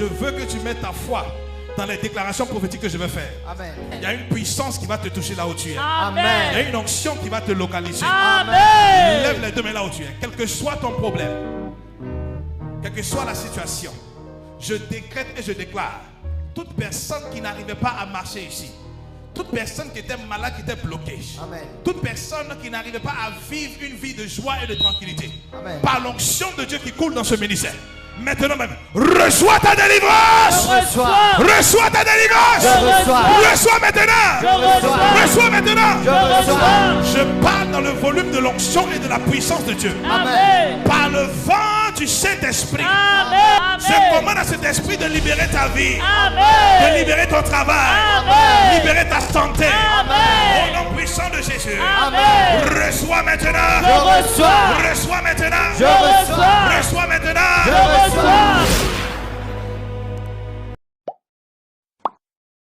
Je veux que tu mettes ta foi dans les déclarations prophétiques que je vais faire. Amen. Il y a une puissance qui va te toucher là où tu es. Amen. Il y a une onction qui va te localiser. Amen. Lève les deux mains là où tu es. Quel que soit ton problème, quelle que soit la situation, je décrète et je déclare, toute personne qui n'arrivait pas à marcher ici, toute personne qui était malade, qui était bloquée, Amen. toute personne qui n'arrivait pas à vivre une vie de joie et de tranquillité, Amen. par l'onction de Dieu qui coule dans ce ministère, maintenant même, reçois ta délivrance. Je reçois. Reçois ta délivrance. Je reçois. Reçois maintenant. Je reçois. Reçois maintenant. Je reçois. Je parle dans le volume de l'onction et de la puissance de Dieu. Amen. Par le vent du Saint-Esprit. Amen. Je commande à cet esprit de libérer ta vie. De Amen. libérer ton travail. Amen. Libérer ta santé. Amen. Au nom puissant de Jésus. Amen. Reçois maintenant. Je reçois. Reçois maintenant. Je reçois. Reçois maintenant. Je reçois.